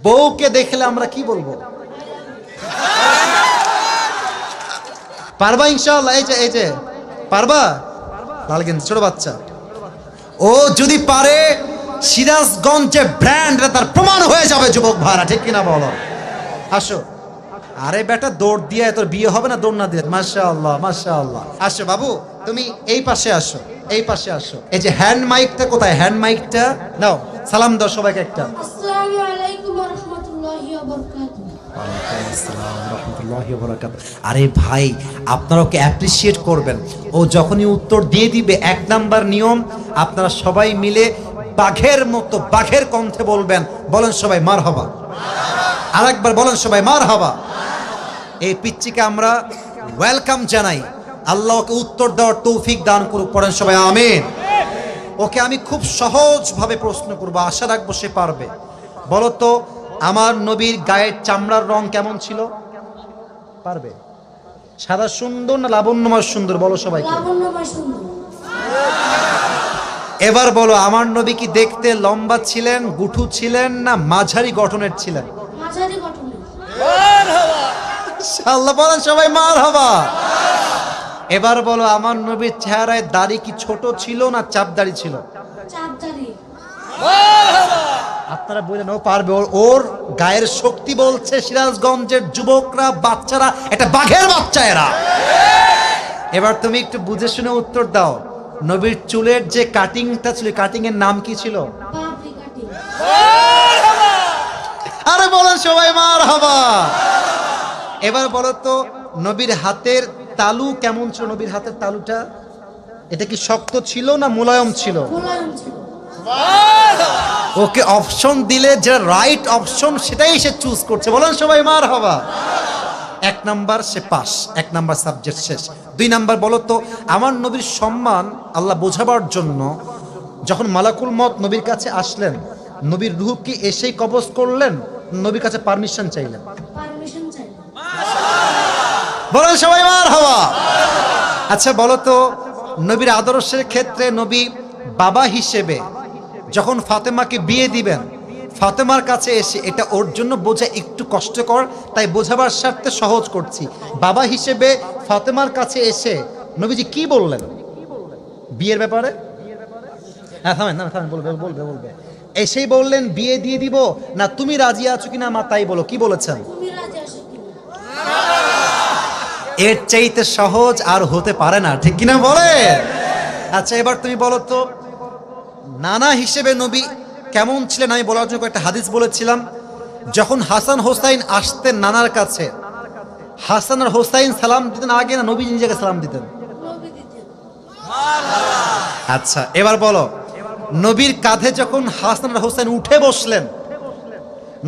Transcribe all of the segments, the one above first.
বউকে দেখলে আমরা কি বলবো? পারবা ইনশাআল্লাহ? এই যে পারবা? লাল গেঞ্জি ছোট বাচ্চা, ও যদি পারে সিরাজগঞ্জে ব্র্যান্ড তার প্রমাণ হয়ে যাবে যুবক ভাড়া, ঠিক কিনা বলো? আসো। আরে বেটা দৌড় দিয়ে তোর বিয়ে হবে না দৌড় না দিয়ে? মাশাআল্লাহ মাশাআল্লাহ। আসো বাবু, তুমি এই পাশে আসো, এই পাশে আসো। এই যে হ্যান্ড মাইকটা কোথায়? হ্যান্ড মাইকটা নাও, সালাম দাও সবাইকে একটা। আসসালামু আলাইকুম ওয়া রাহমাতুল্লাহি ওয়া বারাকাতুহু। ওয়ালাইকুম আসসালাম ওয়া রাহমাতুল্লাহি ওয়া বারাকাতুহু। আরে ভাই, আপনারা ওকে অ্যাপ্রিশিয়েট করবেন। ও যখনই উত্তর দিয়ে দিবে, এক নাম্বার নিয়ম, আপনারা সবাই মিলে বাঘের মতো বাঘের কণ্ঠে বলবেন। বলেন সবাই মারহাবা। আরেকবার বলেন সবাই মারহাবা। এই পিচ্চিকে আমরা ওয়েলকাম জানাই। আল্লাহ ওকে উত্তর দেওয়ার তৌফিক দান করুক। পড়েন সবাই আমিন। ওকে আমি খুব সহজভাবে প্রশ্ন করব, আশা রাখবো সে পারবে। বলো তো, আমার নবীর গায়ের চামড়ার রং কেমন ছিল? পারবে? সাদা সুন্দর না লাবণ্যময় সুন্দর? বলো সবাইকে। লাবণ্যময় সুন্দর। এবার বলো, আমার নবী কি দেখতে লম্বা ছিলেন, গুঠু ছিলেন, না মাঝারি গঠনের ছিলেন? মাঝারি গঠনের। আল্লাহ বলেন সবাই মারহাবা। এবার বলো, আমার নবীর চেহারায় দাড়ি কি ছোট ছিল না চাপ দাড়ি ছিল? চাপদারি। আপনারা বললেন ও পারবে, ওর গায়ের শক্তি বলছে সিরাজগঞ্জের যুবকরা, বাচ্চারা একটা বাঘের বাচ্চা এরা। এবার তুমি একটু বুঝে শুনে উত্তর দাও। নবীর চুলের যে কাটিংটা ছিল, কাটিং এর নাম কি ছিল? পাপড়ি কাটিং। আরে বলেন সবাই মারহাবা। এবার বলো তো, নবীর হাতের তালু কেমন ছিল? নবীর হাতের তালুটা এটা কি শক্ত ছিল না মোলায়েম ছিল? মোলায়েম ছিল। ওকে অপশন দিলে যে রাইট অপশন সেটাই সে চুজ করছে। বলেন সবাই মারহাবা। এক নাম্বার সে পাস, এক নাম্বার সাবজেক্ট শেষ। দুই নাম্বার বলো তো, আমার নবীর সম্মান আল্লাহ বোঝাবার জন্য যখন মালাকুল মত নবীর কাছে আসলেন, নবীর রূহ কি এসেই কবজ করলেন, নবীর কাছে পারমিশন চাইলেন? পারমিশন চাই। বলেন সবাই মারহাবা। আচ্ছা বলো তো, নবীর আদর্শের ক্ষেত্রে নবী বাবা হিসেবে যখন ফাতেমাকে বিয়ে দিবেন, ফাতেমার কাছে এসে, এটা ওর জন্য বোঝা একটু কষ্টকর, তাই বোঝাবার স্বার্থে সহজ করছি। বাবা হিসেবে ফাতেমার কাছে এসে নবীজি কি বললেন বিয়ের ব্যাপারে? হ্যাঁ থামেন না, থামেন, বলবে বলবে বলবে। এসেই বললেন বিয়ে দিয়ে দিব, না তুমি রাজি আছো কিনা মা তাই বলো, কি বলেছেন? তুমি রাজি আছো কিনা? এর চাইতে সহজ আর হতে পারে না, ঠিক কিনা বলে? আচ্ছা এবার তুমি বলো তো, নানা হিসেবে নবী কেমন ছিলেন? আমি বলার জন্য একটা হাদিস বলেছিলাম। যখন হাসান হোসাইন আসতেন নানার কাছে, হাসান আর হোসাইন সালাম দিতেন আগে না নবী নিজেকে সালাম দিতেন? নবী দিতেন। আচ্ছা এবার বলো, নবীর কাঁধে যখন হাসান আর হোসাইন উঠে বসলেন,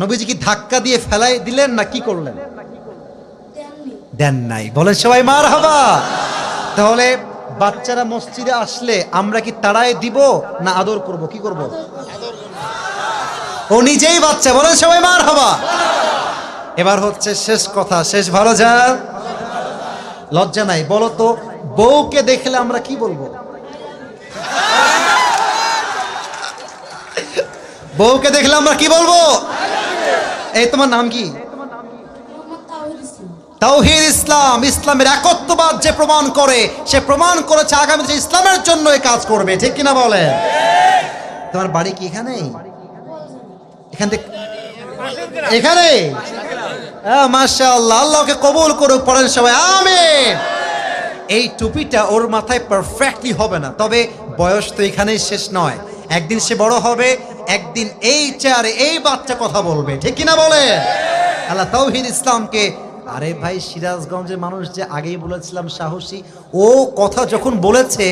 নবীজি কি ধাক্কা দিয়ে ফেলাই দিলেন না কি করলেন? দেননি। দেন নাই। বলেন সবাই মারহাবা। তাহলে বাচ্চারা মসজিদে আসলে আমরা কি তাড়ায় দিব না আদর করব? কি করব? ও নিজেই বাচ্চা। বলেন সবাই মারহাবা। এবার হচ্ছে শেষ কথা, শেষ ভালো যা, লজ্জা নাই। বলো তো, বউকে দেখলে আমরা কি বলবো? বউকে দেখলে আমরা কি বলবো? এই তোমার নাম কি? মোহাম্মদ তাওহীদ ইসলাম। তাওহীদ ইসলাম। ইসলামের একত্ববাদ যে প্রমাণ করে, সে প্রমাণ করেছে আগামীতে ইসলামের জন্য এই কাজ করবে, ঠিক কিনা বলে? তোমার বাড়ি কি এখানেই? এখান থেকে এখানে? মাশাআল্লাহ, আল্লাহকে কবুল করুক। পড়েন সবাই আমিন। এই টুপিটা ওর মাথায় পারফেক্টলি হবে না, তবে বয়স তো এখানেই শেষ নয়। একদিন সে বড় হবে, একদিন এই চেয়ারে এই বাচ্চা কথা বলবে, ঠিক কিনা বলে? আল্লাহ তাওহীদ ইসলামকে, আরে ভাই সিরাজগঞ্জের মানুষ যে আগেই বলেছিলাম সাহসী, ও কথা যখন বলেছে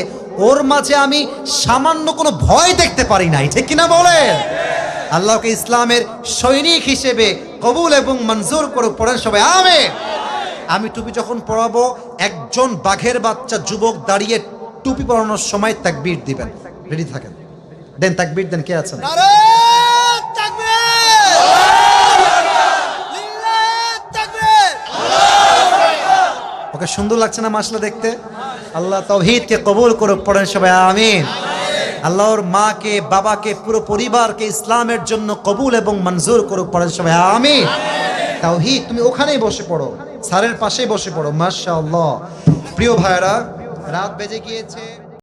ওর মাঝে আমি সামান্য কোনো ভয় দেখতে পারি নাই, ঠিক কিনা বলে? আল্লাহকে ইসলামের সৈনিক হিসেবে কবুল এবং মঞ্জুর করুক। পড়েন সবাই আমিন। আমি টুপি যখন পরাবো, একজন বাঘের বাচ্চা যুবক দাঁড়িয়ে টুপি পরানোর সময় তাকবীর দিবেন। রেডি থাকেন, দেন তাকবীর দেন। কে আছেন? ওকে সুন্দর লাগছে না মাশাআল্লাহ দেখতে? আল্লাহ তাওহীদকে কবুল করুক। পড়েন সবাই আমিন। আল্লাহ ওর মাকে বাবাকে পুরো পরিবারকে ইসলামের জন্য কবুল এবং মঞ্জুর করুক। পড়েন সবাই আমিন। তাওহীদ, তুমি ওখানেই বসে পড়ো, স্যারের পাশেই বসে পড়ো। মাশাআল্লাহ। প্রিয় ভাইরা, রাত বেজে গিয়েছে।